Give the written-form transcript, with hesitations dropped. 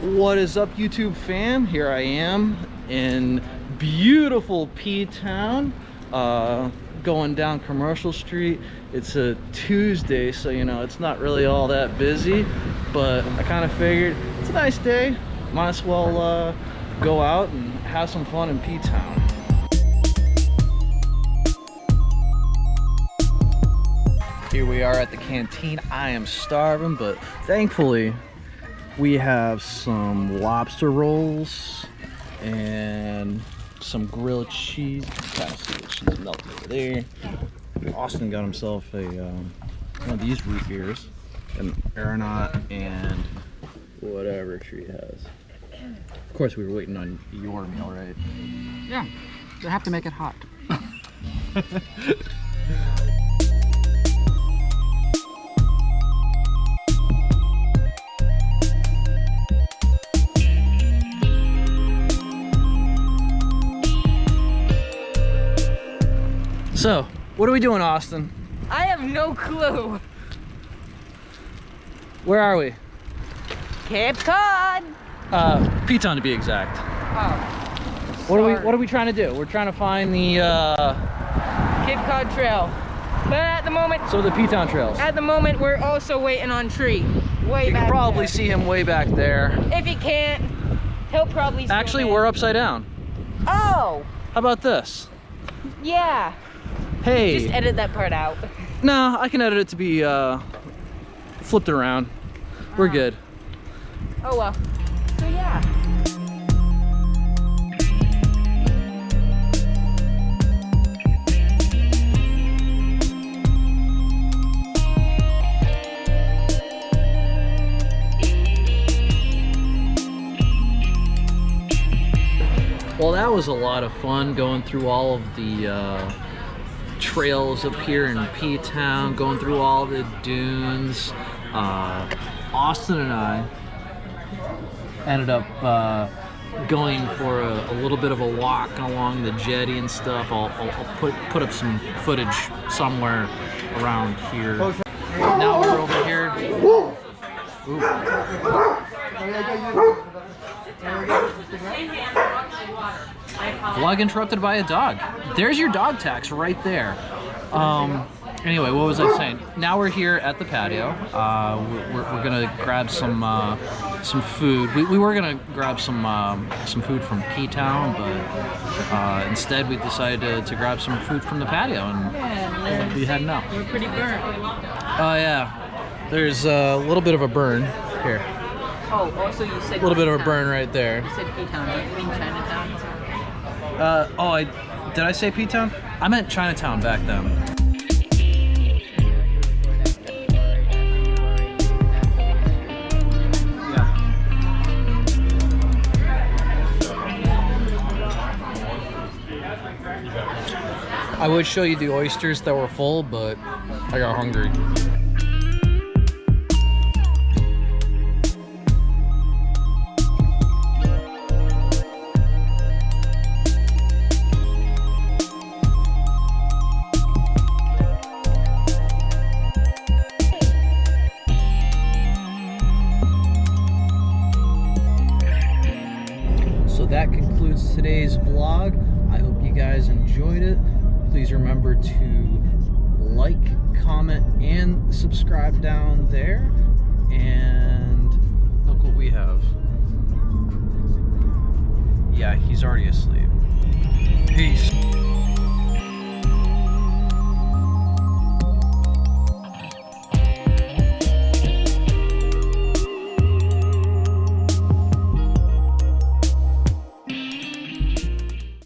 What is up, YouTube fam? Here I am in beautiful Ptown, going down Commercial Street. It's a Tuesday, so you know it's not really all that busy, but I kind of figured it's a nice day, might as well go out and have some fun in Ptown. Here we are at the canteen. I am starving, but thankfully we have some lobster rolls and some grilled cheese. Kind of see the cheese melted over there. Austin got himself a one of these root beers, an aeronaut, and whatever she has. Of course, we were waiting on your meal, right? Yeah, they have to make it hot. So, what are we doing, Austin? I have no clue. Where are we? Cape Cod. Ptown to be exact. Oh. What are we trying to do? We're trying to find the Cape Cod Trail. But at the moment, some of the Ptown trails. At the moment, we're also waiting on Tree. Way you back can probably there. see him way back there. If he can't, he'll probably. Actually, we're upside down. Oh. How about this? Yeah. Hey. Just edit that part out. No, I can edit it to be flipped around. We're good. Oh well. So yeah. Well, that was a lot of fun going through all of the trails up here in Ptown, going through all the dunes. Austin and I ended up going for a little bit of a walk along the jetty and stuff. I'll put up some footage somewhere around here. Now we're over here. Ooh. Vlog interrupted by a dog. There's your dog tax right there. Anyway, what was I saying? Now we're here at the patio. We're gonna grab some food. We were gonna grab some food from Ptown, but instead we decided to grab some food from the patio, and we'll be heading out. We're pretty burnt. Oh yeah, there's a little bit of a burn here. Oh, also you said. A little bit of a burn right there. You said Ptown. You mean Chinatown? Did I say Ptown? I meant Chinatown back then. I would show you the oysters that were full, but I got hungry. So that concludes today's vlog. I hope you guys enjoyed it. Please remember to like, comment, and subscribe down there. And look what we have. Yeah, he's already asleep.